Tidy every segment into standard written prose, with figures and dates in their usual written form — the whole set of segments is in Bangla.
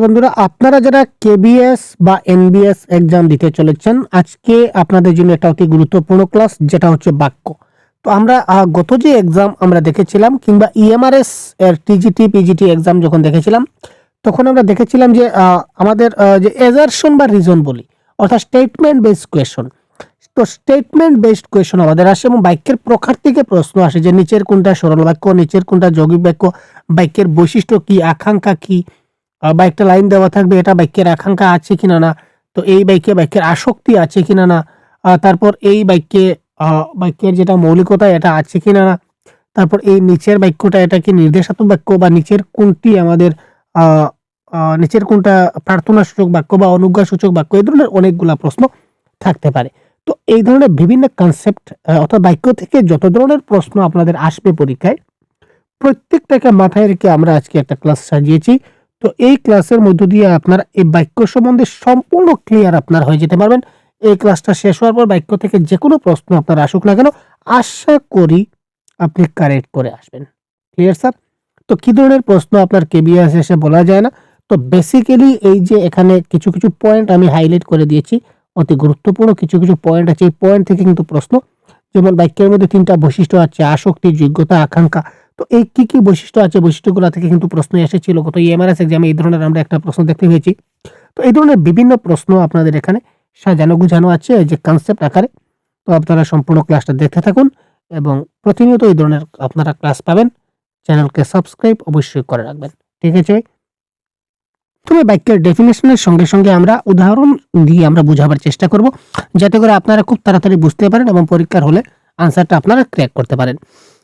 বন্ধুরা, আপনারা যারা কেবিএস বা এনবিএস এক্সাম দিতে চলেছেন, আজকে আপনাদের জন্য একটা অতি গুরুত্বপূর্ণ ক্লাস, যেটা হচ্ছে বাক্য। তো আমরা গত যে এক্সাম আমরা দেখেছিলাম, কিংবা ইএমআরএস এর টিজিটি পিজিটি এক্সাম যখন দেখেছিলাম, তখন আমরা দেখেছিলাম যে আমাদের যে এজারশন বা রিজন বলি, অর্থাৎ স্টেটমেন্ট বেসড কোয়েশন। তো স্টেটমেন্ট বেসড কোয়েশন আমাদের আসে এবং বাক্যের প্রকার থেকে প্রশ্ন আসে যে নিচের কোনটা সরল বাক্য, নিচের কোনটা যৌগিক বাক্য, বাক্যের বৈশিষ্ট্য কি, আকাঙ্ক্ষা কি, বা একটা লাইন দেওয়া থাকবে এটা বাক্যের আকাঙ্ক্ষা আছে কিনা না, তো এই বাক্যের আসক্তি আছে কিনা না, তারপর এই বাক্যের যেটা মৌলিকতা এটা আছে কিনা না, তারপর এই নিচের বাক্যটা এটা কি নির্দেশাত্মক বাক্য, বা নিচের কোনটি আমাদের নিচের কোনটা প্রার্থনাসূচক বাক্য বা অনুজ্ঞাসূচক বাক্য, এই ধরনের অনেকগুলা প্রশ্ন থাকতে পারে। তো এই ধরনের বিভিন্ন কনসেপ্ট অর্থাৎ বাক্য থেকে যত ধরনের প্রশ্ন আপনাদের আসবে পরীক্ষায়, প্রত্যেকটাকে মাথায় রেখে আমরা আজকে একটা ক্লাস সাজিয়েছি। তো এই ক্লাসের মধ্য দিয়ে আপনারা এই বাক্য সম্বন্ধে সম্পূর্ণ ক্লিয়ার আপনার হয়ে যেতে পারবেন। এই ক্লাসটা শেষ হওয়ার পর বাক্য থেকে যে কোনো প্রশ্ন আপনার আসুক না কেন, আশা করি আপনি কারেক্ট করে আসবেন। Clear sir? তো কি ধরনের প্রশ্ন আপনার কেবিএস এসে বলা যায় না। তো বেসিক্যালি এই যে এখানে কিছু কিছু পয়েন্ট আমি হাইলাইট করে দিয়েছি, অতি গুরুত্বপূর্ণ কিছু কিছু পয়েন্ট আছে, এই পয়েন্ট থেকে কিন্তু প্রশ্ন, যেমন বাক্যের মধ্যে তিনটা বৈশিষ্ট্য আছে: আসক্তি, যোগ্যতা, আকাঙ্ক্ষা। তো এই কি কি বৈশিষ্ট্য আছে, বৈশিষ্ট্যগুলো থেকে কিন্তু প্রশ্ন এসেছিল গত ইএমআরএস এক্সামে, এই ধরনের আমরা একটা প্রশ্ন দেখতে পেয়েছি। তো এই ধরনের বিভিন্ন প্রশ্ন আপনাদের এখানে সাজানো গুছানো আছে যে কনসেপ্ট আকারে। তো আপনারা সম্পূর্ণ ক্লাসটা দেখতে থাকুন এবং প্রতিনিয়ত এই ধরনের আপনারা ক্লাস পাবেন। চ্যানেলকে সাবস্ক্রাইব অবশ্যই করে রাখবেন। ঠিক আছে ভাই? তবে বাক্যের ডেফিনেশনের সঙ্গে সঙ্গে আমরা উদাহরণ দিয়ে আমরা বোঝাবার চেষ্টা করব, যাতে করে আপনারা খুব তাড়াতাড়ি বুঝতে পারেন এবং পরীক্ষার হলে আনসারটা আপনারা ক্র্যাক করতে পারেন।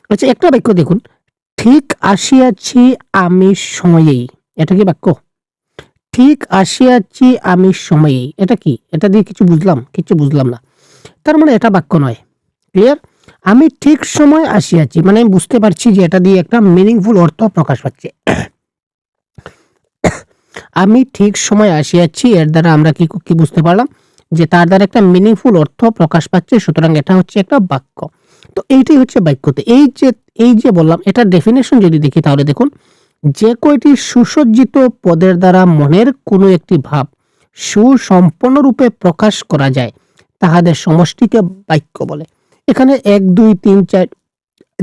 আচ্ছা, একটা বাক্য দেখুন: ঠিক আসিয়াছি আমি সময়েই। এটা কি বাক্য? ঠিক আসিয়াছি আমি সময়েই, এটা কি? এটা দিয়ে কিছু বুঝলাম? কিছু বুঝলাম না। তার মানে এটা বাক্য নয়। ক্লিয়ার? আমি ঠিক সময় আসিয়াছি মানে আমি বুঝতে পারছি যে এটা দিয়ে একটা মিনিংফুল অর্থ প্রকাশ পাচ্ছে। আমি ঠিক সময় আসিয়াছি, এর দ্বারা আমরা কি কি বুঝতে পারলাম? যে তার দ্বারা একটা মিনিংফুল অর্থ প্রকাশ পাচ্ছে, সুতরাং এটা হচ্ছে একটা বাক্য। তো এইটাই হচ্ছে বাক্যতে এই যে বললাম, এটার ডেফিনেশন যদি দেখি তাহলে দেখুন: যে কয়টি সুসজ্জিত পদের দ্বারা মনের কোনো একটি ভাব সুসম্পন্নরূপে প্রকাশ করা যায়, তাহাদের সমষ্টিকে বাক্য বলে। এখানে ১, ২, ৩, ৪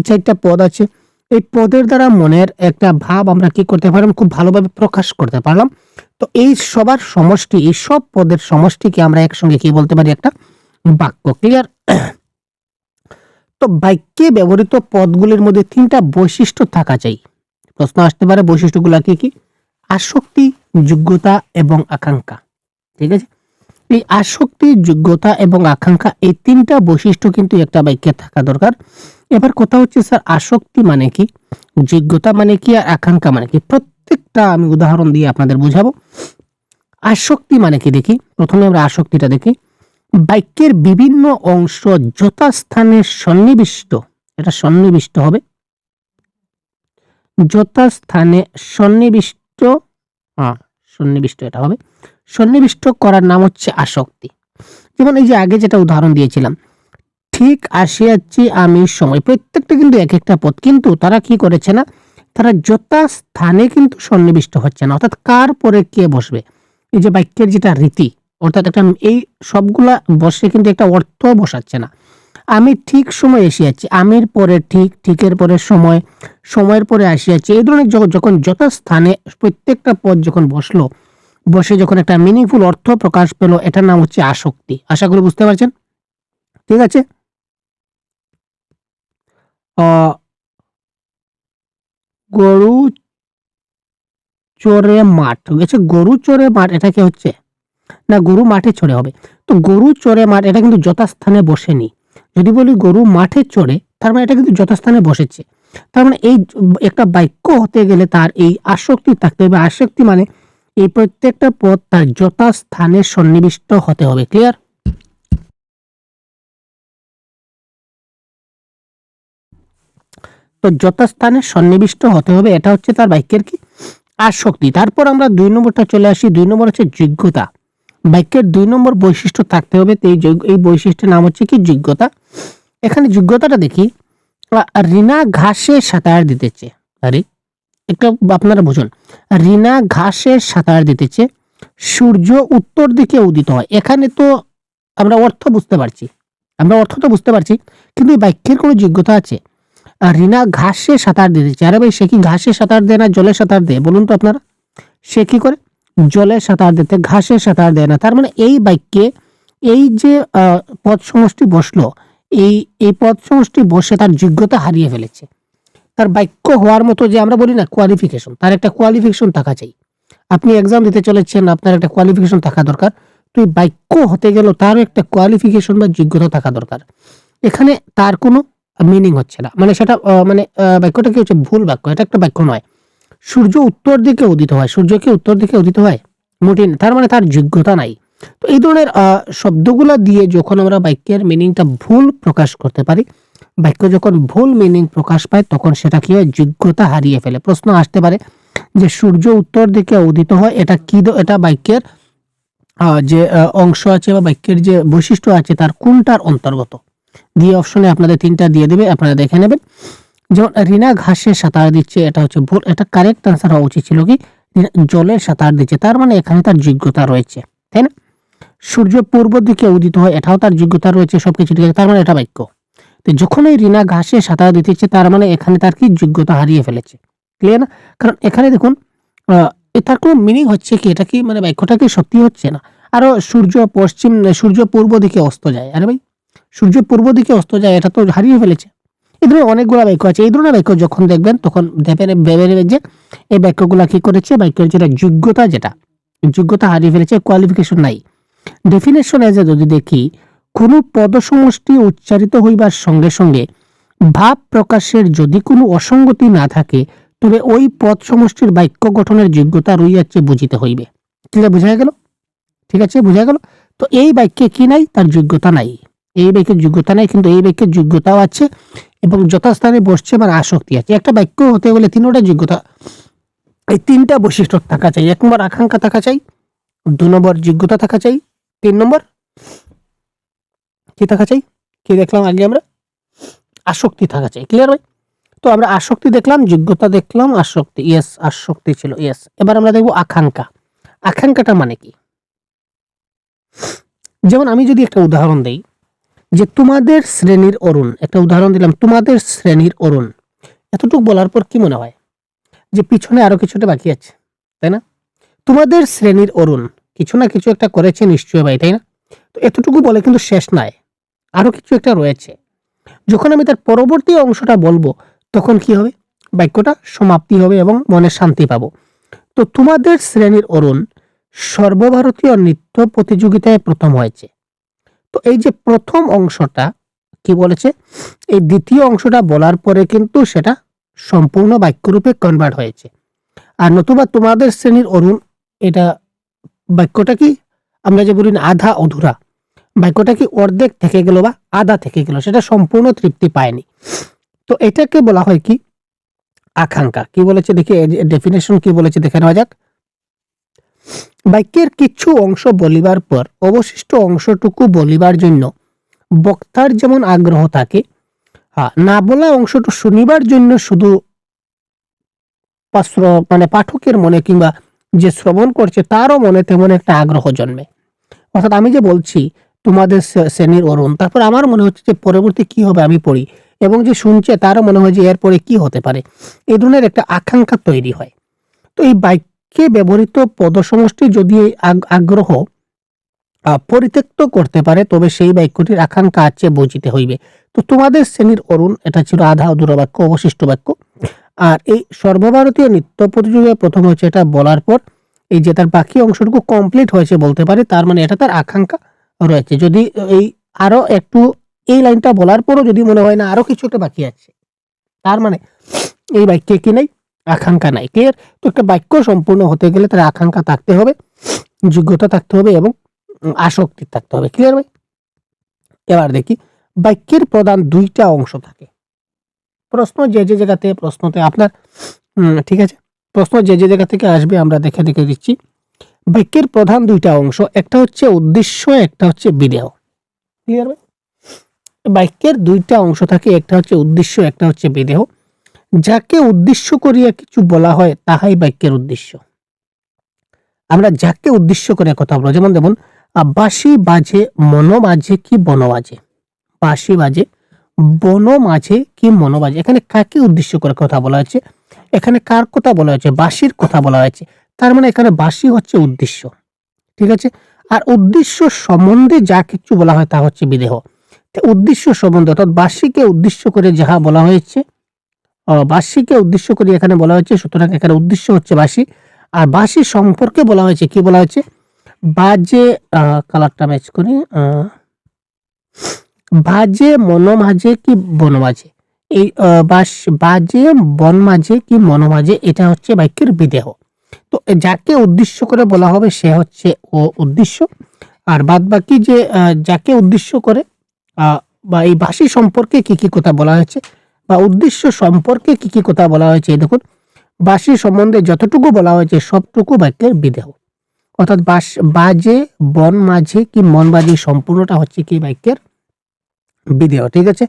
চারটা পদ আছে। এই পদের দ্বারা মনের একটা ভাব আমরা কি করতে পারলাম? খুব ভালোভাবে প্রকাশ করতে পারলাম। তো এই সবার সমষ্টি, এই সব পদের সমষ্টিকে আমরা একসঙ্গে কি বলতে পারি? একটা বাক্য। ক্লিয়ার? তো বাক্যে ব্যবহৃত পদগুলির মধ্যে ৩টা বৈশিষ্ট্য থাকা চাই। প্রশ্ন আসতে পারে বৈশিষ্ট্যগুলা কি কি? আসক্তি, যোগ্যতা এবং আকাঙ্ক্ষা। ঠিক আছে? এই আসক্তি, যোগ্যতা এবং আকাঙ্ক্ষা, এই ৩টা বৈশিষ্ট্য কিন্তু একটা বাক্যে থাকা দরকার। এবার কথা হচ্ছে, স্যার আসক্তি মানে কি, যোগ্যতা মানে কি, আর আকাঙ্ক্ষা মানে কি? প্রত্যেকটা আমি উদাহরণ দিয়ে আপনাদের বোঝাবো। আসক্তি মানে কি দেখি। প্রথমে আমরা আসক্তিটা দেখি। বাক্যের বিভিন্ন অংশ যথাস্থানে সন্নিবিষ্ট, এটা সন্নিবিষ্ট হবে, যথাস্থানে সন্নিবিষ্ট, সন্নিবিষ্ট এটা হবে। সন্নিবিষ্ট করার নাম হচ্ছে আসক্তি। যেমন এই যে আগে যেটা উদাহরণ দিয়েছিলাম, ঠিক আসিয়াছি আমি সময়, প্রত্যেকটা কিন্তু এক একটা পদ, কিন্তু তারা কি করেছে না, তারা যথাস্থানে কিন্তু সন্নিবিষ্ট হচ্ছে না, অর্থাৎ কার পরে কে বসবে, এই যে বাক্যের যেটা রীতি, অর্থাৎ একটা এই সবগুলা বসে কিন্তু একটা অর্থ বসাচ্ছে না। আমি ঠিক সময় আসিয়াছি, আমির পরে ঠিক, ঠিকের পরে সময়, সময়ের পরে আসিয়াছি, এই ধরনের যখন যথাস্থানে প্রত্যেকটা পদ যখন বসলো, বসে যখন একটা মিনিংফুল অর্থ প্রকাশ পেল, এটার নাম হচ্ছে আসক্তি। আশা করি বুঝতে পারছেন। ঠিক আছে? গরু চরে মাঠ, ঠিক আছে? গরু চরে মাঠ, এটা কি হচ্ছে না, গরু মাঠে চড়ে হবে। তো গরু চরে মাঠ, এটা কিন্তু যথাস্থানে বসেনি। যদি বলি গরু মাঠে চড়ে, তার মানে এটা কিন্তু যথাস্থানে বসেছে। তার মানে এই একটা বাক্য হতে গেলে তার এই আসক্তি থাকতে হবে। আসক্তি মানে এই প্রত্যেকটা পদ তার যথাস্থানে সন্নিবিষ্ট হতে হবে। ক্লিয়ার? তো যথাস্থানে সন্নিবিষ্ট হতে হবে, এটা হচ্ছে তার বাক্যের কি? আসক্তি। তারপর আমরা ২ নম্বরটা চলে আসি। ২ নম্বর হচ্ছে যোগ্যতা। বাক্যের ২ নম্বর বৈশিষ্ট্য থাকতে হবে। তো এই বৈশিষ্ট্যের নাম হচ্ছে কি? যোগ্যতা। এখানে যোগ্যতাটা দেখি, রিনা ঘাসে সাঁতার দিতেছে। আরে একটা আপনারা বুঝুন, রিনা ঘাসে সাঁতার দিতেছে, সূর্য উত্তর দিকে উদিত হয়। এখানে তো আমরা অর্থ বুঝতে পারছি, আমরা অর্থ তো বুঝতে পারছি, কিন্তু এই বাক্যের কোনো যোগ্যতা আছে? রিনা ঘাসে সাঁতার দিতেছে, আরে ভাই সে কি ঘাসে সাঁতার দেয় না জলে সাঁতার দেয় বলুন তো আপনারা? সে কি করে? জলে সাঁতার দিতে, ঘাসে সাঁতার দেয় না। তার মানে এই বাক্যে এই যে পদ সমষ্টি বসলো, এই এই পদ সমষ্টি বসে তার যোগ্যতা হারিয়ে ফেলেছে। তার বাক্য হওয়ার মতো যে আমরা বলি না কোয়ালিফিকেশন, তার একটা কোয়ালিফিকেশন থাকা চাই। আপনি এক্সাম দিতে চলেছেন, আপনার একটা কোয়ালিফিকেশন থাকা দরকার। তো এই বাক্য হতে গেল তারও একটা কোয়ালিফিকেশন বা যোগ্যতা থাকা দরকার। এখানে তার কোনো মিনিং হচ্ছে না, মানে সেটা বাক্যটা কি হচ্ছে, ভুল বাক্য, এটা একটা বাক্য নয়। সূর্য উত্তর দিকে উদিত হয়, সূর্য কি উত্তর দিকে উদিত হয়? মোটেই না। তার মানে তার যোগ্যতা নাই। তো এই ধরনের শব্দগুলা দিয়ে যখন আমরা বাক্যের মিনিংটা ভুল প্রকাশ করতে পারি, বাক্য যখন ভুল মিনিং প্রকাশ পায় তখন সেটা কি হয়, যোগ্যতা হারিয়ে ফেলে। প্রশ্ন আসতে পারে যে সূর্য উত্তর দিকে উদিত হয়, এটা কি? এটা বাক্যের যে অংশ আছে বা বাক্যের যে বৈশিষ্ট্য আছে তার কোনটার অন্তর্গত? দিয়ে অপশনে আপনাদের তিনটা দিয়ে দেবে, আপনারা দেখে নেবেন। যেমন রিনা ঘাসে সাঁতার দিচ্ছে, এটা হচ্ছে ভুল। এটা কারেক্ট আনসার হওয়া উচিত ছিল কি, জলে সাঁতার দিচ্ছে। তার মানে এখানে তার যোগ্যতা রয়েছে, তাই না? সূর্য পূর্ব দিকে উদিত হয়, এটাও তার যোগ্যতা রয়েছে, সবকিছু ঠিক আছে। তার মানে এটা বাক্য। তো যখন এই রিনা ঘাসে সাঁতার দিতেছে, তার মানে এখানে তার কি যোগ্যতা হারিয়ে ফেলেছে। ক্লিয়ার না? কারণ এখানে দেখুন এটার কোনো মিনিং হচ্ছে কি, এটা কি মানে বাক্যটা কি সত্যি হচ্ছে না। আরো সূর্য পূর্ব দিকে অস্ত যায়, আরে ভাই সূর্য পূর্ব দিকে অস্ত যায়, এটা তো হারিয়ে ফেলেছে। এই ধরনের অনেকগুলো বাক্য আছে। এই ধরনের বাক্য যখন দেখবেন তখন ভেবে নেবেন যে এই বাক্যগুলা কি করেছে, বাক্যের যেটা যোগ্যতা, যেটা যোগ্যতা হারিয়ে ফেলেছে, কোয়ালিফিকেশন নাই। ডেফিনেশন এজে যদি দেখি, কোনো পদসমষ্টি উচ্চারিত হইবার সঙ্গে সঙ্গে ভাব প্রকাশের যদি কোনো অসঙ্গতি না থাকে, তবে ওই পদ সমষ্টির বাক্য গঠনের যোগ্যতা রইয়াছে বুঝিতে হইবে। ঠিক আছে, বোঝা গেল? ঠিক আছে, বোঝা গেল? তো এই বাক্যে কি নাই, তার যোগ্যতা নাই। এই বাক্যের যোগ্যতা নাই, কিন্তু এই বাক্যের যোগ্যতাও আছে এবং যথাস্থানে বসছে, মানে আসক্তি আছে। একটা বাক্য হতে গেলে তিনটা যোগ্যতা, এই তিনটা বৈশিষ্ট্য থাকা চাই। 1 নম্বর আকাঙ্ক্ষা থাকা চাই, 2 নম্বর যোগ্যতা থাকা চাই, 3 নম্বর কি থাকা চাই, কি দেখলাম আগে আমরা, আসক্তি থাকা চাই। ক্লিয়ার ভাই? তো আমরা আসক্তি দেখলাম, যোগ্যতা দেখলাম, আসক্তি, ইয়েস আসক্তি ছিল, ইয়েস। এবার আমরা দেখবো আকাঙ্ক্ষা। আকাঙ্ক্ষাটা মানে কি? যেমন আমি যদি একটা উদাহরণ দেই, যে তোমাদের শ্রেণীর অরুণ, একটা উদাহরণ দিলাম, তোমাদের শ্রেণীর অরুণ, এতটুকু বলার পর কি মনে হয় যে পিছনে আরো কিছুটা বাকি আছে, তাই না? তোমাদের শ্রেণীর অরুণ কিছু না কিছু একটা করেছে নিশ্চয়ই ভাই, তাই না? তো এতটুকু বলে কিন্তু শেষ নয়, আরো কিছু একটা রয়েছে। যখন আমি তার পরবর্তী অংশটা বলবো তখন কি হবে, বাক্যটা সমাপ্তি হবে এবং মনে শান্তি পাবো। তো তোমাদের শ্রেণীর অরুণ সর্বভারতীয় নৃত্য প্রতিযোগিতায় প্রথম হয়েছে। তো এই যে প্রথম অংশটা কি বলেছে, এই দ্বিতীয় অংশটা বলার পরে কিন্তু সেটা সম্পূর্ণ বাক্যরূপে কনভার্ট হয়েছে। আর নতুবা তোমাদের শ্রেণীর অরুণ, এটা বাক্যটা কি, আমরা যে বলি না আধা অধুরা, বাক্যটা কি অর্ধেক থেকে গেল বা আধা থেকে গেল, সেটা সম্পূর্ণ তৃপ্তি পায়নি। তো এটাকে বলা হয় কি, আকাঙ্ক্ষা। কি বলেছে দেখি, ডেফিনেশন কি বলেছে দেখে নেওয়া যাক। বাক্যের কিছু অংশ বলিবার পর অবশিষ্ট অংশটুকু বলিবার জন্য বক্তার যেমন আগ্রহ থাকে, না বলা অংশটা শুনিবার জন্য শুধু মানে পাঠকের মনে কিংবা যে শ্রবণ করছে তারও মনে তেমন একটা আগ্রহ জন্মে। অর্থাৎ আমি যে বলছি তোমাদের শ্রেণীর অরুণ, তারপর আমার মনে হচ্ছে যে পরবর্তী কি হবে আমি পড়ি, এবং যে শুনছে তারও মনে হয় যে এরপরে কি হতে পারে, এই ধরনের একটা আকাঙ্ক্ষা তৈরি হয়। তো এই বাক্যে ব্যবহৃত পদসমষ্টি যদি এই আগ্রহ পরিত্যক্ত করতে পারে, তবে সেই বাক্যটির আকাঙ্ক্ষা আছে বুঝিতে হইবে। তো তোমাদের শ্রেণীর অরুণ, এটা ছিল আধা অধুরা বাক্য, অবশিষ্ট বাক্য। আর এই সর্বভারতীয় নৃত্য প্রতিযোগিতায় প্রথম হয়েছে, এটা বলার পর এই যে তার বাকি অংশটুকু কমপ্লিট হয়েছে বলতে পারে, তার মানে এটা তার আকাঙ্ক্ষা রয়েছে। যদি এই আরো একটু এই লাইনটা বলার পরও যদি মনে হয় না আরো কিছু একটা বাকি আছে, তার মানে এই বাক্যে কি নাই, আকাঙ্ক্ষা নাই। ক্লিয়ার? তো একটা বাক্য সম্পূর্ণ হতে গেলে তার আকাঙ্ক্ষা থাকতে হবে, যোগ্যতা থাকতে হবে এবং আসক্তি থাকতে হবে। ক্লিয়ার ভাই? এবার দেখি, বাক্যের প্রধান 2টা অংশ থাকে। প্রশ্ন যে যে জায়গাতে প্রশ্নতে আপনার ঠিক আছে, প্রশ্ন যে যে জায়গা থেকে আসবে আমরা দেখে দেখে দিচ্ছি। বাক্যের প্রধান 2টা অংশ, একটা হচ্ছে উদ্দেশ্য, একটা হচ্ছে বিধেয়। ক্লিয়ার ভাই? বাক্যের 2টা অংশ থাকে, একটা হচ্ছে উদ্দেশ্য, একটা হচ্ছে বিধেয়। যাকে উদ্দেশ্য করিয়া কিছু বলা হয় তাহাই বাক্যের উদ্দেশ্য। আমরা যাকে উদ্দেশ্য করে কথা বলবো, যেমন দেখুন বাঁশি বাজে মন মাঝে কি বন বাজে, বাঁশি বাজে বন মাঝে কি মন বাজে। এখানে কাকে উদ্দেশ্য করে কথা বলা হয়েছে, এখানে কার কথা বলা হয়েছে, বাঁশির কথা বলা হয়েছে। তার মানে এখানে বাঁশি হচ্ছে উদ্দেশ্য, ঠিক আছে। আর উদ্দেশ্য সম্বন্ধে যা কিছু বলা হয় তা হচ্ছে বিদেহ। তো উদ্দেশ্য সম্বন্ধে অর্থাৎ বাঁশিকে উদ্দেশ্য করে যাহা বলা হয়েছে, বাঁশিকে উদ্দেশ্য করে এখানে বলা হয়েছে, সুতরাং এখানে উদ্দেশ্য হচ্ছে বাঁশি। আর বাঁশি সম্পর্কে বলা হয়েছে, কি বলা হয়েছে, বাজে কালারটা ম্যাচ করি, বাজে মন মাঝে কি বন মাঝে, এই বাজে বন মাঝে কি মন মাঝে, এটা হচ্ছে বাক্যের বিদেহ। তো যাকে উদ্দেশ্য করে বলা হবে সে হচ্ছে ও উদ্দেশ্য। আর বাদ বাকি যে যাকে উদ্দেশ্য করে বা এই বাঁশি সম্পর্কে কি কি কথা বলা হয়েছে বা উদ্দেশ্য সম্পর্কে কি কি কথা বলা হয়েছে, দেখুন বাঁশি সম্বন্ধে যতটুকু বলা হয়েছে সবটুকু বাক্যের বিদেহ। অর্থাৎ বাজে বন মাঝে কি মন বাজে সম্পূর্ণটা হচ্ছে কি বাক্যের বিদেহ, ঠিক আছে।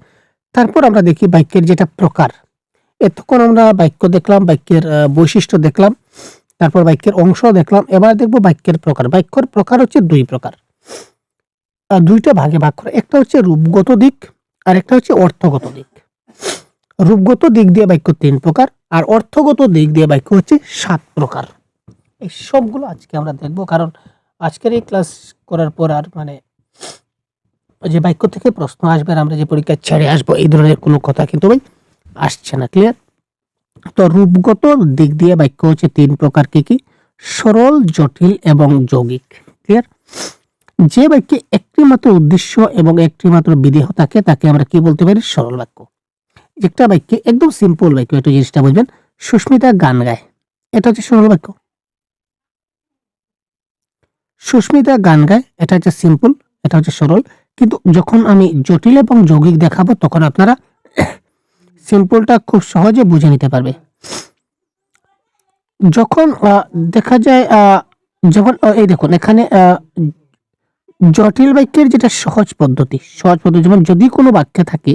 তারপর আমরা দেখি বাক্যের যেটা প্রকার। এতক্ষণ আমরা বাক্য দেখলাম, বাক্যের বৈশিষ্ট্য দেখলাম, তারপর বাক্যের অংশ দেখলাম। এবার দেখবো বাক্যের প্রকার। বাক্যের প্রকার হচ্ছে দুই প্রকার, দুইটা ভাগে ভাগ করে। একটা হচ্ছে রূপগত দিক আর একটা হচ্ছে অর্থগত দিক। রূপগত দিক দিয়ে বাক্য 3 প্রকার আর অর্থগত দিক দিয়ে বাক্য হচ্ছে 7 প্রকার। এই সবগুলো আজকে আমরা দেখবো, কারণ আজকের এই ক্লাস করার পর আর মানে যে বাক্য থেকে প্রশ্ন আসবে আর আমরা যে পরীক্ষা ছেড়ে আসবো এই ধরনের কোনো কথা কিন্তু ভাই আসছে না। ক্লিয়ার? তো রূপগত দিক দিয়ে বাক্য হচ্ছে 3 প্রকার। কি কি? সরল, জটিল এবং যৌগিক। ক্লিয়ার? যে বাক্যে একটি মাত্র উদ্দেশ্য এবং একটি মাত্র বিদেহ থাকে তাকে আমরা কি বলতে পারি? সরল বাক্য। একটা বাক্যে একদম সিম্পল বাক্য, একটু জিনিসটা বুঝবেন। সুস্মিতা গান গায়, এটা হচ্ছে সরল বাক্য। সুস্মিতা গান গায়, এটা হচ্ছে সিম্পল, এটা হচ্ছে সরল। কিন্তু যখন আমি জটিল এবং যৌগিক দেখাবো তখন আপনারা সিম্পলটা খুব সহজে বুঝে নিতে পারবে। যখন দেখা যায় যখন এই দেখুন এখানে জটিল বাক্যের যেটা সহজ পদ্ধতি, যেমন যদি কোনো বাক্যে থাকে,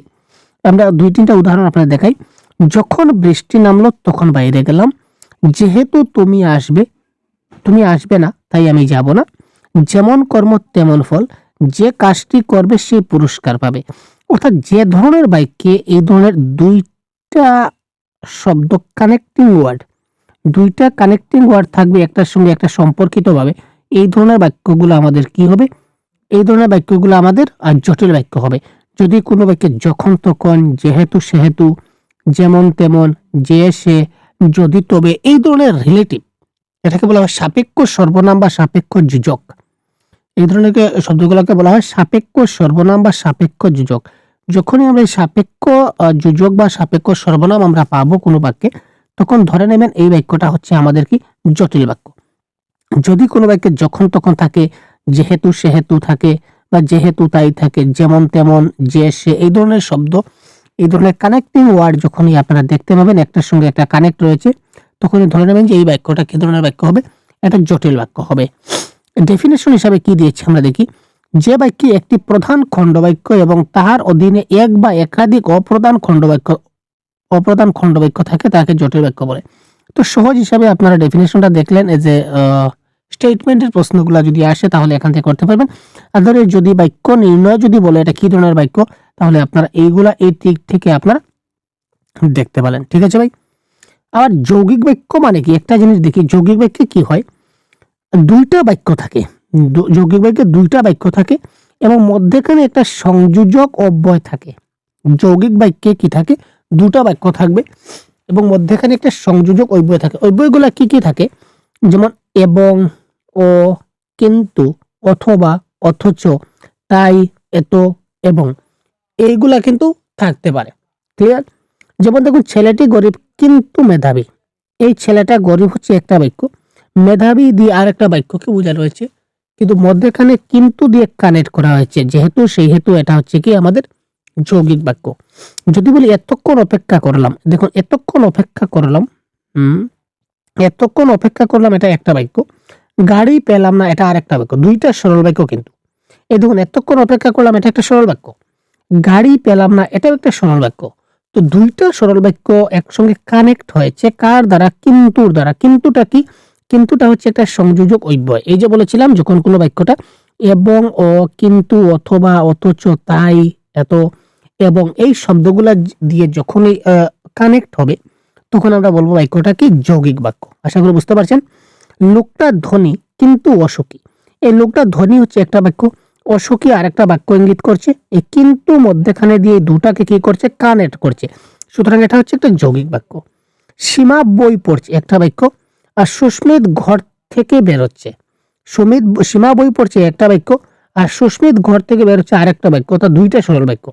আমরা 2-3টা উদাহরণ আপনাদের দেখাই। যখন বৃষ্টি নামলো তখন বাইরে গেলাম, যেহেতু তুমি আসবে না তাই আমি যাব না, যেমন কর্ম তেমন ফল, যে কাজটি করবে সে পুরস্কার পাবে। অর্থাৎ যে ধরনের বাক্যে এই ধরনের দুইটা শব্দ দুইটা কানেক্টিং ওয়ার্ড থাকবে একটার সঙ্গে একটা সম্পর্কিত ভাবে, এই ধরনের বাক্যগুলো আমাদের কি হবে? এই ধরনের বাক্যগুলো আমাদের জটিল বাক্য হবে। যদি কোনো বাক্যে যখন তখন, যেহেতু সেহেতু, যেমন তেমন, যে সে, যদি তবে, এই ধরনের রিলেটিভ, এটাকে বলা হয় সাপেক্ষ সর্বনাম বা সাপেক্ষ যোজক। এই ধরনের শব্দগুলোকে বলা হয় সাপেক্ষ সর্বনাম বা সাপেক্ষ যোজক। যখনই আমরা এই সাপেক্ষ যোজক বা সাপেক্ষ সর্বনাম আমরা পাবো কোনো বাক্যে, তখন ধরে নেবেন এই বাক্যটা হচ্ছে আমাদের কি জটিল বাক্য। যদি কোনো বাক্যে যখন তখন থাকে, যেহেতু সেহেতু থাকে বা যেহেতু তাই থাকে, যেমন তেমন, যে সে, এই ধরনের শব্দ, এই ধরনের কানেক্টিং ওয়ার্ড যখনই আপনারা দেখতে পাবেন একটার সঙ্গে একটা কানেক্ট রয়েছে, তখনই ধরে নেবেন যে এই বাক্যটা কি ধরনের বাক্য হবে? এটা জটিল বাক্য হবে। ডেফিনেশন হিসাবে কি দিয়েছে আমরা দেখি। যে বাক্যে একটি প্রধান খণ্ডবাক্য এবং তাহার অধীনে এক বা একাধিক অপ্রধান খণ্ডবাক্য থাকে তাকে জটিল বাক্য বলে। তো সহজ হিসাবে আপনারা ডেফিনেশনটা দেখলেন, এই যে স্টেটমেন্টের প্রশ্নগুলো যদি আসে তাহলে এখান থেকে করতে পারবেন। আর ধরে যদি বাক্য নির্ণয় যদি বলে এটা কি ধরনের বাক্য, তাহলে আপনারা এইগুলা এই দিক থেকে আপনারা দেখতে পারেন। ঠিক আছে ভাই? আবার যৌগিক বাক্য মানে কি? একটা জিনিস দেখি, যৌগিক বাক্যে কি হয়, দুইটা বাক্য থাকে। যৌগিক বাক্যে দুইটা বাক্য থাকে এবং মধ্যেখানে একটা সংযোজক অব্যয় থাকে। যৌগিক বাক্যে কি থাকে? দুটা বাক্য থাকবে এবং মধ্যেখানে একটা সংযোজক অব্যয় থাকে। অব্যয়গুলো কি কি থাকে? যেমন এবং, ও, কিন্তু, অথবা, অথচ, তাই, এত, এবং, এইগুলা কিন্তু থাকতে পারে। ক্লিয়ার? যেমন দেখুন, ছেলেটি গরিব কিন্তু মেধাবী। এই ছেলেটা গরিব হচ্ছে একটা বাক্য, মেধাবী দিয়ে আর একটা বাক্যকে বোঝানো হয়েছে, কিন্তু মধ্যেখানে কিন্তু দিয়ে কানেক্ট করা হয়েছে, যেহেতু সেই হেতু এটা হচ্ছে কি আমাদের যৌগিক বাক্য। যদি বলি এতক্ষণ অপেক্ষা করলাম, দেখুন এতক্ষণ অপেক্ষা করলাম, এতক্ষণ অপেক্ষা করলাম এটা একটা বাক্য, গাড়ি পেলাম না এটা আর একটা বাক্য, দুইটা সরল বাক্য কিন্তু। এই দেখুন এতক্ষণ অপেক্ষা করলাম এটা একটা সরল বাক্য, গাড়ি পেলাম না এটাও একটা সরল বাক্য। তো দুইটা সরল বাক্য একসঙ্গে কানেক্ট হয়েছে কার দ্বারা? কিন্তুর দ্বারা। কিন্তুটা কি? কিন্তুটা হচ্ছে একটা সংযোজক অব্যয়। এই যে বলেছিলাম যখন কোনো বাক্যটা এবং, ও, কিন্তু, অথবা, অথচ, তাই, এত এবং এই শব্দগুলা দিয়ে যখনই কানেক্ট হবে তখন আমরা বলবো বাক্যটা কি? যৌগিক বাক্য। আশা করি বুঝতে পারছেন। লোকটা ধনী কিন্তু অসুখী। এই লোকটা ধনী হচ্ছে একটা বাক্য, অসুখী আরেকটা বাক্য ইঙ্গিত করছে। এই কিন্তু মধ্যখানে দিয়ে দুটাকে কি করছে? কানেক্ট করছে। সুতরাং এটা হচ্ছে একটা যৌগিক বাক্য। সীমা বই পড়ছে একটা বাক্য, আর সুস্মিত ঘর থেকে বেরোচ্ছে। সীমা বই পড়ছে একটা বাক্য, আর সুস্মিত ঘর থেকে বেরোচ্ছে আরেকটা বাক্য। তা দুইটা সরল বাক্য।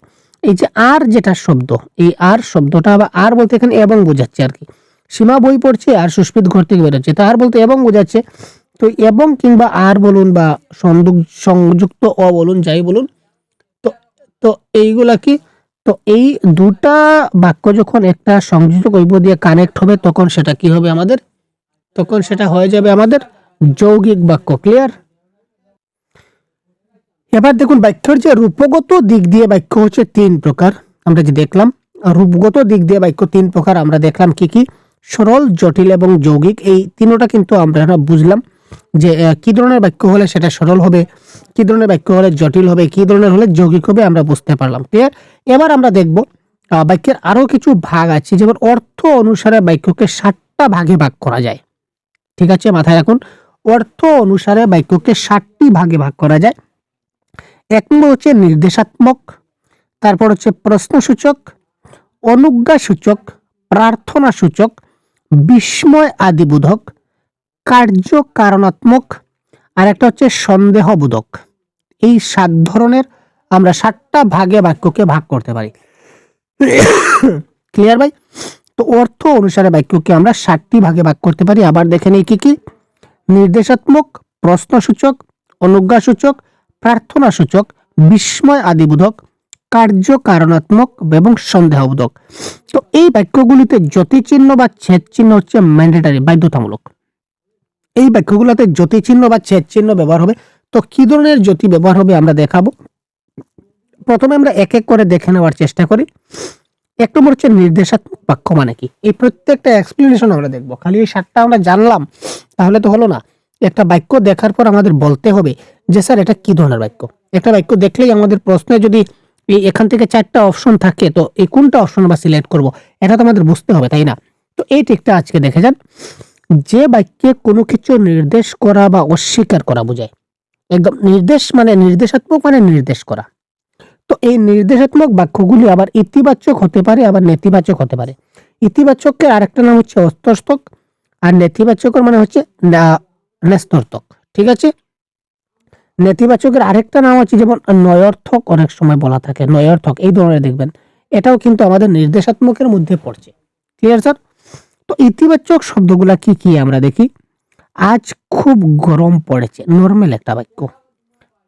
এই যে আর যেটা শব্দ, এই আর শব্দটা বা আর বলতে এখানে এবং বোঝাচ্ছে আর কি। সীমা বই পড়ছে আর সুস্মিত ঘর থেকে বেরোচ্ছে, তা আর বলতে এবং বোঝাচ্ছে। তো এবং কিংবা আর বলুন বা সংযুক্ত অ বলুন, যাই বলুন, তো তো এইগুলা কি? তো এই দুটা বাক্য যখন একটা সংযোজক অব্যয় দিয়ে কানেক্ট হবে তখন সেটা কি হবে আমাদের? তখন সেটা হয়ে যাবে আমাদের যৌগিক বাক্য। ক্লিয়ার? এবার দেখুন বাক্যের যে রূপগত দিক দিয়ে বাক্য হচ্ছে তিন প্রকার। আমরা যে দেখলাম রূপগত দিক দিয়ে বাক্য তিন প্রকার, আমরা দেখলাম কি কি? সরল, জটিল এবং যৌগিক। এই তিনটা কিন্তু আমরা বুঝলাম যে কি ধরনের বাক্য হলে সেটা সরল হবে, কি ধরনের বাক্য হলে জটিল হবে, কি ধরনের হলে যৌগিক হবে, আমরা বুঝতে পারলাম। ক্লিয়ার? এবার আমরা দেখব বাক্যের আরো কিছু ভাগ আছে, যেমন অর্থ অনুসারে বাক্যকে 7টা ভাগে ভাগ করা যায়। ঠিক আছে, মাথায় রাখুন। অর্থ অনুসারে বাক্যকে 7টি ভাগে ভাগ করা যায়। এক নম্বর হচ্ছে নির্দেশাত্মক, তারপর হচ্ছে প্রশ্নসূচক, অনুজ্ঞাসূচক, প্রার্থনাসূচক, বিস্ময় আদিবোধক, কার্যকারণাত্মক, আর একটা হচ্ছে সন্দেহবোধক। এই 7 ধরনের আমরা 7টা ভাগে বাক্যকে ভাগ করতে পারি। ক্লিয়ার ভাই? তো অর্থ অনুসারে বাক্যকে আমরা 7টি ভাগে ভাগ করতে পারি। আবার দেখে নিই কি কি? নির্দেশাত্মক, প্রশ্নসূচক, অনুজ্ঞাসূচক, প্রার্থনাসূচক, বিস্ময় আদিবোধক, কার্যকারণাত্মক এবং সন্দেহবোধক। তো এই বাক্যগুলিতে যতিচিহ্ন বা ছেদ চিহ্ন হচ্ছে ম্যান্ডেটরি, বাধ্যতামূলক। এই বাক্যগুলোতে যতিচিহ্ন বা ছেদ চিহ্ন ব্যবহার হবে। তো কি ধরনের যতি ব্যবহার হবে আমরা দেখাবো। প্রথমে আমরা এক এক করে দেখে নেওয়ার চেষ্টা করি। এক নম্বর হচ্ছে নির্দেশাত্মক বাক্য মানে কি? এই প্রত্যেকটা এক্সপ্লেনেশন আমরা দেখবো। খালি এই 7টা আমরা জানলাম তাহলে তো হলো না। একটা বাক্য দেখার পর আমাদের বলতে হবে যে স্যার এটা কি ধরনের বাক্য। একটা বাক্য দেখলেই আমাদের প্রশ্নে যদি এখান থেকে 4টা অপশন থাকে তো এই কোনটা অপশন আমরা সিলেক্ট করব এটা তো আমাদের বুঝতে হবে, তাই না? তো এই টিকটা আজকে দেখে যান। যে বাক্যে কোনো কিছু নির্দেশ করা বা অস্বীকার করা বোঝায়। একদম নির্দেশ মানে নির্দেশাত্মক মানে নির্দেশ করা। তো এই নির্দেশাত্মক বাক্যগুলি আবার ইতিবাচক হতে পারে, আবার নেতিবাচক হতে পারে। ইতিবাচকের আরেকটা নাম হচ্ছে অস্তর্থক, আর নেতিবাচকের মানে হচ্ছে ন্যস্তর্থক। ঠিক আছে? নেতিবাচকের আরেকটা নাম হচ্ছে যেমন নয়ার্থক, অনেক সময় বলা থাকে নয়ার্থক, এই ধরনের দেখবেন। এটাও কিন্তু আমাদের নির্দেশাত্মকের মধ্যে পড়ছে। Clear sir? তো ইতিবাচক শব্দগুলা কি কি আমরা দেখি। আজ খুব গরম পড়েছে, নরমাল একটা বাক্য।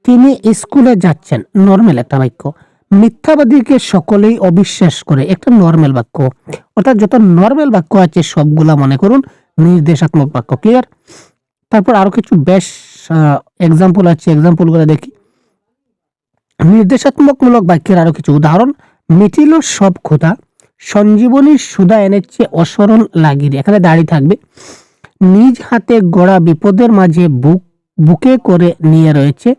তিনি স্কুলে যাচ্ছেন, নরমাল একটা বাক্য। মিথ্যাবাদীকে সকলেই অবিশ্বাস করে, একটা নরমাল বাক্য। অর্থাৎ যত নরমাল বাক্য আছে সবগুলা মনে করুন নির্দেশাত্মক বাক্য। ক্লিয়ার? তারপর আরো কিছু বেশ এক্সাম্পল আছে, এক্সাম্পলগুলো দেখি। নির্দেশাত্মকমূলক বাক্যের আরো কিছু উদাহরণ। মিটিল সব ক্ষুধা, সঞ্জীবনী সুধা এনেছে অসরণ লাগিয়ে। এখানে দাঁড়িয়ে থাকবে। নিজ হাতে গড়া বিপদের মাঝে বুকে করে নিয়ে রয়েছে।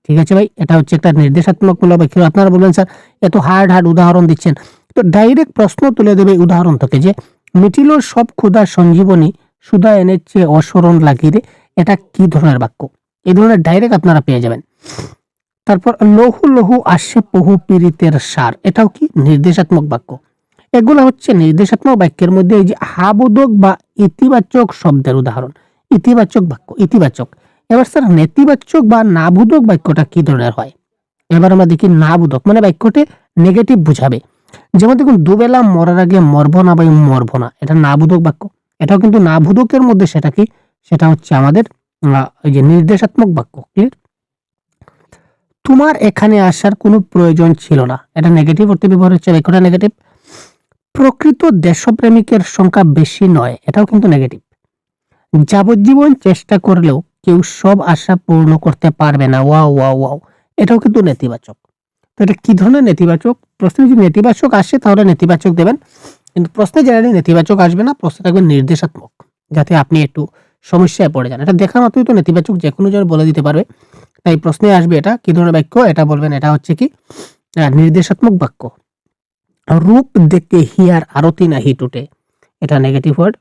ঠিক আছে ভাই, এটা হচ্ছে একটা নির্দেশাত্মকমূলক বাক্য। আপনারা বলবেন স্যার এত হার্ড উদাহরণ দিচ্ছেন, তো ডাইরেক্ট প্রশ্ন তুলে দেবে উদাহরণ থেকে যে মিটিল সব ক্ষুধা, সঞ্জীবনী সুধা এনেছে অসরণ লাগিয়ে। এটা কি ধরনের বাক্য? এই ধরনের ডাইরেক্ট আপনারা পেয়ে যাবেন। তারপর লহু লহু আসে বহু পীড়িতের সার, এটাও কি নির্দেশাত্মক বাক্য। এগুলো হচ্ছে নির্দেশাত্মক বাক্যের মধ্যে এই যে হাবোধক বা ইতিবাচক শব্দের উদাহরণ। ইতিবাচক বাক্য, ইতিবাচক। এবার স্যার নেতিবাচক বা নাবোধক বাক্যটা কি ধরনের হয়? এবার আমরা দেখি নাবোধক মানে বাক্যটি নেগেটিভ বুঝাবে। যেমন দেখুন দুবেলা মরার আগে মরব না বা মরব না, এটা নাবোধক বাক্য। এটাও কিন্তু নাবোধকের মধ্যে সেটা কি? সেটা হচ্ছে আমাদের এই যে নির্দেশাত্মক বাক্য। ক্লিয়ার? তোমার এখানে আসার কোনো প্রয়োজন ছিল না, এটা নেগেটিভ অর্থে ব্যবহার হচ্ছে, বাক্যটা নেগেটিভ। প্রকৃত দেশপ্রেমিকের সংখ্যা বেশি নয়, এটাও কিন্তু নেগেটিভ। যাবজ্জীবন চেষ্টা করলেও কেউ সব আশা পূর্ণ করতে পারবে না, ওয়াও ওয়াও ওয়াও, এটাও কিন্তু নেতিবাচক। তো এটা কি ধরনের নেতিবাচক? প্রশ্নে যদি নেতিবাচক আসে তাহলে নেতিবাচক দেবেন, কিন্তু প্রশ্নে জেনারেলি নেতিবাচক আসবে না, প্রশ্নে থাকবে নির্দেশাত্মক, যাতে আপনি একটু সমস্যায় পড়ে যান। এটা দেখা মাত্রই তো নেতিবাচক যে কোনো জন বলে দিতে পারবে। তাই প্রশ্নে আসবে এটা কি ধরনের বাক্য, এটা বলবেন এটা হচ্ছে কি নির্দেশাত্মক বাক্য। রূপ দেখে হিয়ার আরতি নাহি টুটে, এটা নেগেটিভ ওয়ার্ড।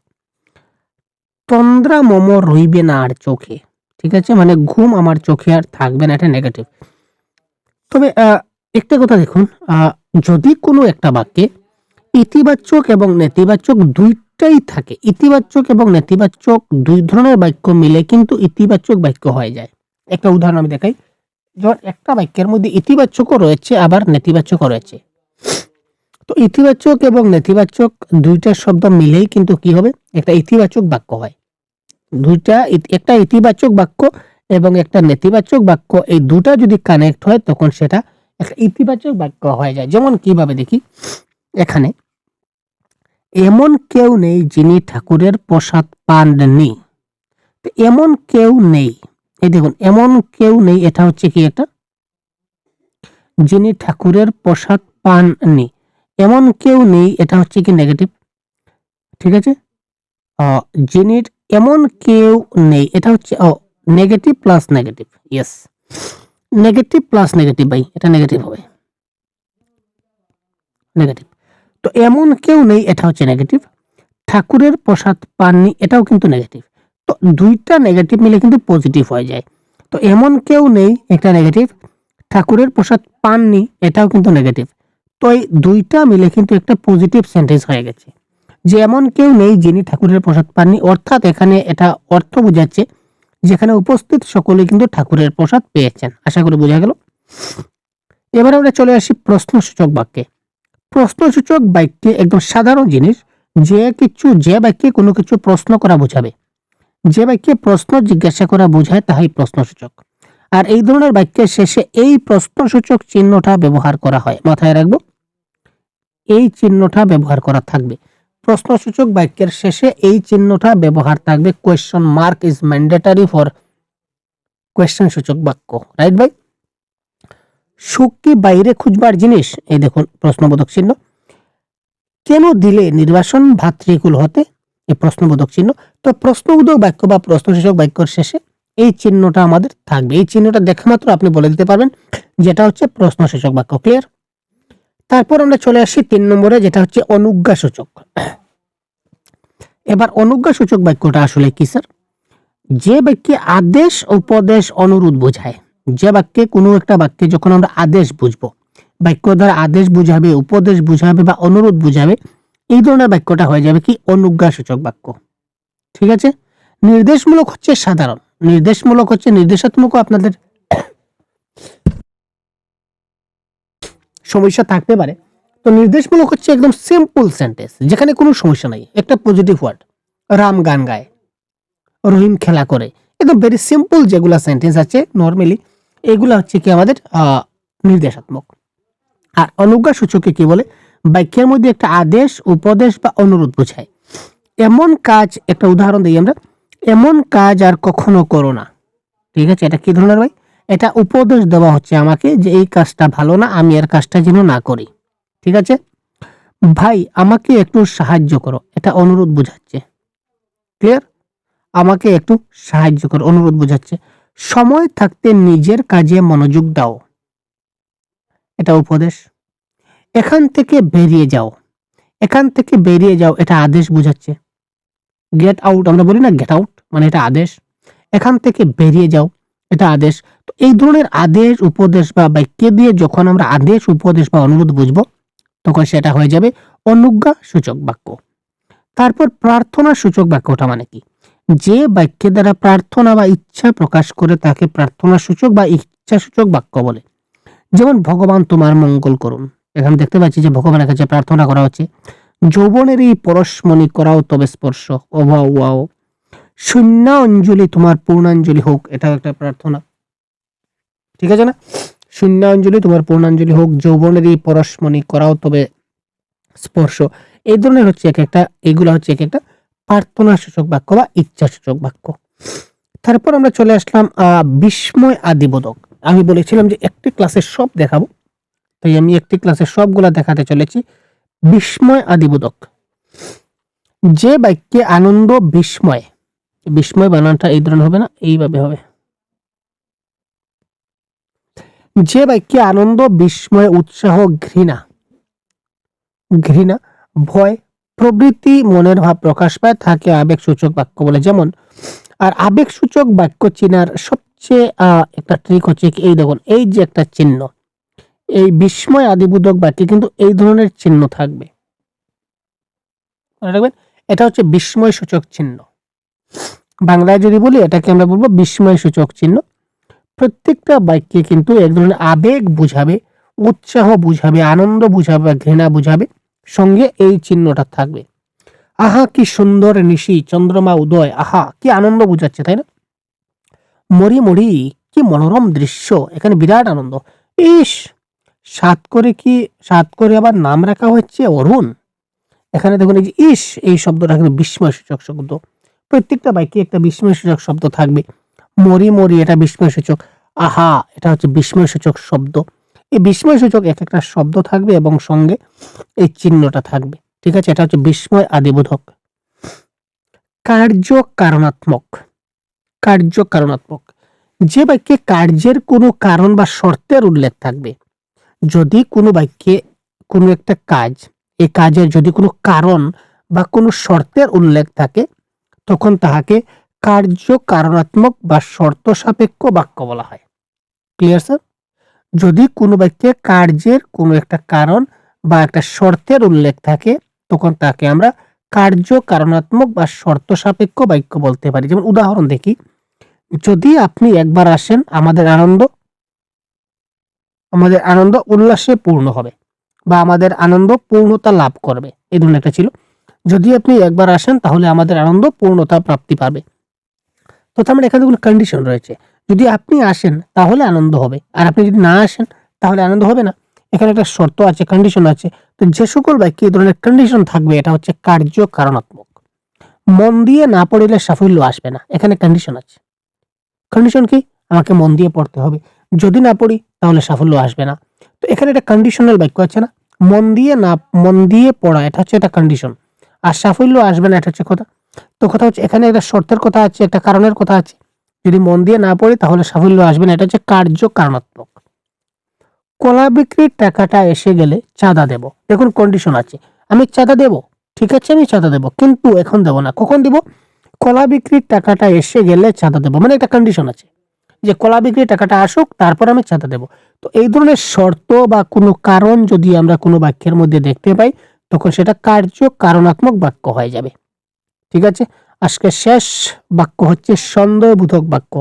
তন্দ্রা মম রইবে না আর চোখে, ঠিক আছে, মানে ঘুম আমার চোখে আর থাকবে না, এটা নেগেটিভ। তবে একটা কথা দেখুন, যদি কোনো একটা বাক্যে ইতিবাচক এবং নেতিবাচক দুইটাই থাকে, ইতিবাচক এবং নেতিবাচক দুই ধরনের বাক্য মিলে কিন্তু ইতিবাচক বাক্য হয়ে যায়। একটা উদাহরণ আমি দেখাই, যেমন একটা বাক্যের মধ্যে ইতিবাচকও রয়েছে আবার নেতিবাচকও রয়েছে। তো ইতিবাচক এবং নেতিবাচক দুইটা শব্দ মিলেই কিন্তু কি হবে, একটা ইতিবাচক বাক্য হয়। একটা ইতিবাচক বাক্য এবং একটা নেতিবাচক বাক্য, এই দুটা যদি কানেক্ট হয় তখন সেটা একটা ইতিবাচক বাক্য হয়ে যায়। যেমন কিভাবে দেখি, এখানে এমন কেউ নেই যিনি ঠাকুরের প্রসাদ পাননি। তো এমন কেউ নেই, এই দেখুন এমন কেউ নেই, এটা হচ্ছে কি একটা যিনি ঠাকুরের প্রসাদ পাননি। এমন কেউ নেই, এটা হচ্ছে কি নেগেটিভ, ঠিক আছে। যিনি এমন কেউ নেই, এটা হচ্ছে negative plus negative, yes, negative plus negative ভাই, এটা নেগেটিভ হবে, নেগেটিভ। তো এমন কেউ নেই, এটা হচ্ছে নেগেটিভ। ঠাকুরের প্রসাদ পাননি, এটাও কিন্তু নেগেটিভ। তো দুইটা নেগেটিভ মিলে কিন্তু পজিটিভ হয়ে যায়। তো এমন কেউ নেই একটা নেগেটিভ, ঠাকুরের প্রসাদ পাননি এটাও কিন্তু নেগেটিভ। তো এই দুইটা মিলে কিন্তু একটা পজিটিভ সেন্টেন্স হয়ে গেছে, যে এমন কেউ নেই যিনি ঠাকুরের প্রসাদ পাননি, অর্থাৎ এখানে এটা অর্থ বোঝাচ্ছে যেখানে উপস্থিত সকলে কিন্তু ঠাকুরের প্রসাদ পেয়েছেন। আশা করি বোঝা গেল। এবার আমরা চলে আসি প্রশ্নসূচক বাক্যে। প্রশ্নসূচক বাক্যে একদম সাধারণ জিনিস, যে বাক্যে কোনো কিছু প্রশ্ন করা বোঝাবে, যে বাক্যে প্রশ্ন জিজ্ঞাসা করা বোঝায় তাহাই প্রশ্নসূচক। আর এই ধরনের বাক্যের শেষে এই প্রশ্নসূচক চিহ্নটা ব্যবহার করা হয়, মাথায় রাখবো, এই চিহ্নটা ব্যবহার করা থাকবে। প্রশ্নসূচক বাক্যের শেষে এই চিহ্নটা ব্যবহার থাকবে। Question mark is mandatory for question সূচক বাক্য, রাইট ভাই। সুখ কি বাইরে খুঁজবার জিনিস, এই দেখুন প্রশ্নবোধক চিহ্ন। কেন দিলে নির্বাসন ভাতৃকুল হতে, এই প্রশ্নবোধক চিহ্ন। তো প্রশ্নবোধক বাক্য বা প্রশ্নসূচক বাক্যের শেষে এই চিহ্নটা আমাদের থাকবে। এই চিহ্নটা দেখা মাত্র আপনি বলে দিতে পারবেন যেটা হচ্ছে প্রশ্নসূচক বাক্য, ক্লিয়ার। তারপর আমরা চলে আসি 3 নম্বরে, যেটা হচ্ছে অনুজ্ঞাসূচক। এবার অনুজ্ঞাসূচক বাক্যটা আসলে কি স্যার, যে বাক্যে আদেশ উপদেশ অনুরোধ বোঝায়, যে বাক্যে কোনো একটা বাক্যে যখন আমরা আদেশ বুঝবো, বাক্য দ্বারা আদেশ বুঝাবে, উপদেশ বুঝাবে বা অনুরোধ বুঝাবে, এই ধরনের বাক্যটা হয়ে যাবে কি অনুজ্ঞাসূচক বাক্য, ঠিক আছে। নির্দেশমূলক হচ্ছে সাধারণ, নির্দেশমূলক হচ্ছে, নির্দেশাত্মক আপনাদের সমস্যা থাকতে পারে। তো নির্দেশমূলক হচ্ছে একদম সিম্পল সেন্টেন্স, যেখানে কোনো সমস্যা নাই, একটা পজিটিভ ওয়ার্ড, রাম গান গায়, রহিম খেলা করে, একদম ভেরি সিম্পল যেগুলা সেন্টেন্স আছে নর্মালি, এগুলা হচ্ছে কি আমাদের নির্দেশাত্মক। আর অনুজ্ঞাসূচকে কি বলে, বাক্যের মধ্যে একটা আদেশ উপদেশ বা অনুরোধ বোঝায়। এমন কাজ, একটা উদাহরণ দিই আমরা, এমন কাজ আর কখনো করো না, ঠিক আছে। এটা কি ধরনের ভাই, এটা উপদেশ দেওয়া হচ্ছে আমাকে যে এই কাজটা ভালো না, আমি এর কাজটা যেন না করি, ঠিক আছে। ভাই আমাকে একটু সাহায্য করো, এটা অনুরোধ বোঝাচ্ছে, ক্লিয়ার, আমাকে একটু সাহায্য করো, অনুরোধ বোঝাচ্ছে। সময় থাকতে নিজের কাজে মনোযোগ দাও, এটা উপদেশ। এখান থেকে বেরিয়ে যাও, এখান থেকে বেরিয়ে যাও, এটা আদেশ বোঝাচ্ছে। গেট আউট, আমরা বলি না গেট আউট, মানে এটা আদেশ। এখান থেকে বেরিয়ে যাও, এটা আদেশ। তো এই ধরনের আদেশ উপদেশ বা বাক্য দিয়ে যখন আমরা আদেশ উপদেশ বা অনুরোধ বুঝবো, তখন সেটা হয়ে যাবে অনুজ্ঞা সূচক বাক্য। তারপর প্রার্থনা সূচক বাক্যটা মানে কি, যে বাক্যের দ্বারা প্রার্থনা বা ইচ্ছা প্রকাশ করে তাকে প্রার্থনা সূচক বা ইচ্ছা সূচক বাক্য বলে। যেমন ভগবান তোমার মঙ্গল করুন, এখানে দেখতে পাচ্ছি যে ভগবানের কাছে প্রার্থনা করা হচ্ছে। যৌবনের এই পরশমণি করাও তবে স্পর্শ, ওয়াও। শূন্য অঞ্জলি তোমার পূর্ণাঞ্জলি হোক, এটাও একটা প্রার্থনা, ঠিক আছে না। শূন্য অঞ্জলি তোমার পূর্ণাঞ্জলি হোক, যৌবনের এই পরশমণি করাও তবে স্পর্শ, এই ধরনের হচ্ছে এক একটা, এগুলো হচ্ছে এক একটা প্রার্থনা সূচক বাক্য বা ইচ্ছা সূচক বাক্য। তারপর আমরা চলে আসলাম বিস্ময় আদিবোধক। আমি বলেছিলাম যে একটি ক্লাসে সব দেখাবো, তাই আমি একটি ক্লাসে সবগুলা দেখাতে চলেছি। বিস্ময় আদিবোধক, যে বাক্যে আনন্দ বিস্ময়, বিস্ময় বানানটা এই ধরনের হবে না, এইভাবে হবে। যে বাক্যে আনন্দ বিস্ময় উৎসাহ ঘৃণা ভয় প্রভৃতি মনের ভাব প্রকাশ পায় তাকে আবেগসূচক বাক্য বলে। যেমন আর আবেগসূচক বাক্য চেনার সবচেয়ে একটা ট্রিক হচ্ছে কি, এই দেখুন এই যে একটা চিহ্ন, এই বিস্ময় আদিবোধক বাক্যে কিন্তু এই ধরনের চিহ্ন থাকবে, মনে রাখবেন। এটা হচ্ছে বিস্ময় সূচক চিহ্ন। বাংলায় যদি বলি এটাকে আমরা বলবো বিস্ময় সূচক চিহ্ন। প্রত্যেকটা বাক্যে কিন্তু এক ধরনের আবেগ বুঝাবে, উৎসাহ বুঝাবে, আনন্দ বুঝাবে বা ঘৃণা বুঝাবে, সঙ্গে এই চিহ্নটা থাকবে। আহা কি সুন্দর নিশি চন্দ্রমা উদয়, আহা কি আনন্দ বুঝাচ্ছে, তাই না? মরি মরি কি মনোরম দৃশ্য, এখানে বিরাট আনন্দ। ইস সাত করে আবার নাম রাখা হচ্ছে অরুণ, এখানে দেখুন এই যে ইস এই শব্দটা কিন্তু বিস্ময় সূচক শব্দ। প্রত্যেকটা বাক্যে একটা বিস্ময় সূচক শব্দ থাকবে। মরি মরি এটা বিস্ময় সূচক, আহা এটা হচ্ছে বিস্ময় সূচক শব্দ। এই বিস্ময় সূচক এক একটা শব্দ থাকবে এবং সঙ্গে এই চিহ্নটা থাকবে, ঠিক আছে? এটা হচ্ছে বিস্ময় আদিবোধক। কার্য কারণাত্মক, যে বাক্যে কার্যের কোনো কারণ বা শর্তের উল্লেখ থাকবে। যদি কোনো বাক্যে কোনো একটা কাজ, এই কাজের যদি কোনো কারণ বা কোনো শর্তের উল্লেখ থাকে তখন তাহাকে কার্য কারণাত্মক বা শর্ত সাপেক্ষ বাক্য বলা হয়। Clear sir? যদি কোনো বাক্যে কার্যের কোনো একটা কারণ বা একটা শর্তের উল্লেখ থাকে তখন তাকে আমরা কার্য কারণাত্মক বা শর্ত সাপেক্ষ বাক্য বলতে পারি। যেমন উদাহরণ দেখি, যদি আপনি একবার আসেন আমাদের আনন্দ উল্লাসে পূর্ণ হবে বা আমাদের আনন্দ পূর্ণতা লাভ করবে, এই ধরনের একটা ছিল। যদি আপনি একবার আসেন তাহলে আমাদের আনন্দ পূর্ণতা প্রাপ্তি পাবে। তো তার মানে এখানে কোনো কন্ডিশন রয়েছে, যদি আপনি আসেন তাহলে আনন্দ হবে, আর আপনি যদি না আসেন তাহলে আনন্দ হবে না। এখানে একটা শর্ত আছে, কন্ডিশন আছে। তো যে সকল বাক্যে এই ধরনের কন্ডিশন থাকবে এটা হচ্ছে কার্য কারণাত্মক। মন দিয়ে না পড়লে সাফল্য আসবে না, এখানে কন্ডিশন আছে। কন্ডিশন কি? আমাকে মন দিয়ে পড়তে হবে, যদি না পড়ি তাহলে সাফল্য আসবে না। তো এখানে একটা কন্ডিশনাল বাক্য আছে না, মন দিয়ে পড়া এটা হচ্ছে একটা কন্ডিশন, আর সাফল্য আসবে না এটা হচ্ছে কথা। তো কথা হচ্ছে এখানে একটা শর্তের কথা আছে, একটা কারণের কথা আছে। যদি মন দিয়ে না পড়ি তাহলে সাফল্য আসবে না, এটা হচ্ছে কার্য কারণাত্মক। কলা বিক্রির টাকাটা এসে গেলে চাঁদা দেব, দেখুন কন্ডিশন আছে, আমি চাঁদা দেব, ঠিক আছে আমি চাঁদা দেব, কিন্তু এখন দেব না, কখন দিব? কলা বিক্রির টাকাটা এসে গেলে চাঁদা দেব, মানে একটা কন্ডিশন আছে যে কলা বিক্রির টাকাটা আসুক তারপর আমি চাঁদা দেব। তো এই ধরনের শর্ত বা কোনো কারণ যদি আমরা কোনো বাক্যের মধ্যে দেখতে পাই তখন সেটা কার্য কারণাত্মক বাক্য হয়ে যাবে, ঠিক আছে? আজকে শেষ বাক্য হচ্ছে সন্দেহবোধক বাক্য।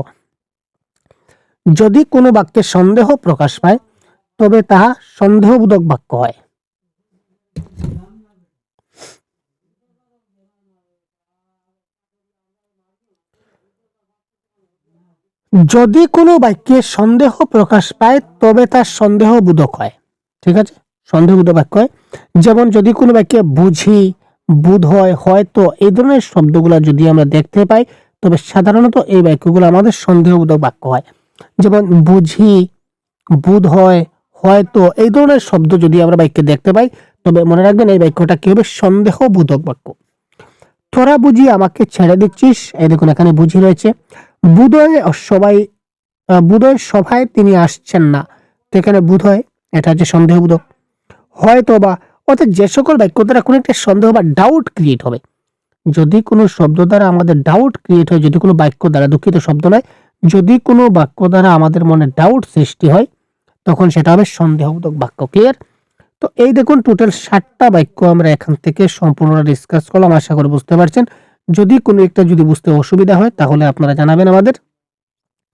যদি কোনো বাক্যে সন্দেহ প্রকাশ পায় তবে তাহা সন্দেহবোধক বাক্য হয়। যদি কোনো বাক্যে সন্দেহ প্রকাশ পায় তবে তা সন্দেহবোধক হয়, ঠিক আছে? সন্দেহবোধক বাক্য হয়। যেমন যদি কোনো বাক্যে বুঝি, বোধ হয়, হয়তো এই ধরনের শব্দগুলো যদি আমরা দেখতে পাই তবে সাধারণত এই বাক্যগুলো আমাদের সন্দেহবোধক বাক্য হয়। যেমন বুঝি, বোধ হয়, হয়তো এই ধরনের শব্দ যদি আমরা বাক্যে দেখতে পাই তবে মনে রাখবেন এই বাক্যটা কি হবে? সন্দেহবোধক বাক্য। তোরা বুঝি আমাকে ছেড়ে দিচ্ছিস, এই দেখুন এখানে বুঝি রয়েছে। বুধহয় সভায় তিনি আসছেন না, তো এখানে বুধহয় এটা হচ্ছে সন্দেহবোধক। হয়তো বা, অর্থাৎ যে সকল বাক্য দ্বারা কোনো একটা সন্দেহ বা ডাউট ক্রিয়েট হবে, যদি কোনো শব্দ দ্বারা আমাদের ডাউট ক্রিয়েট হয়, যদি কোনো বাক্য দ্বারা, দুঃখিত শব্দ নয়, যদি কোনো বাক্য দ্বারা আমাদের মনে ডাউট সৃষ্টি হয় তখন সেটা হবে সন্দেহবোধক বাক্য। ক্লিয়ার? তো এই দেখুন টোটাল 7টা বাক্য আমরা এখান থেকে সম্পূর্ণ ডিসকাস করলাম, আশা করি বুঝতে পারছেন। যদি কোনো একটা যদি বুঝতে অসুবিধা হয় তাহলে আপনারা জানাবেন আমাদের।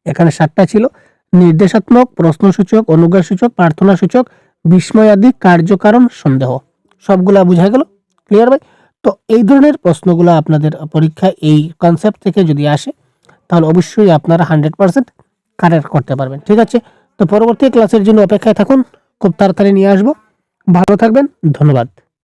এখানে 7টা ছিল: নির্দেশাত্মক, প্রশ্নসূচক, অনুজ্ঞাসূচক, প্রার্থনাসূচক, বিস্ময় আদি, কার্যকারণ, সন্দেহ। সবগুলা বুঝা গেল? ক্লিয়ার ভাই? তো এই ধরনের প্রশ্নগুলো আপনাদের পরীক্ষায় এই কনসেপ্ট থেকে যদি আসে তাহলে অবশ্যই আপনারা 100% কারেক্ট করতে পারবেন, ঠিক আছে? তো পরবর্তী ক্লাসের জন্য অপেক্ষায় থাকুন, খুব তাড়াতাড়ি নিয়ে আসবো। ভালো থাকবেন, ধন্যবাদ।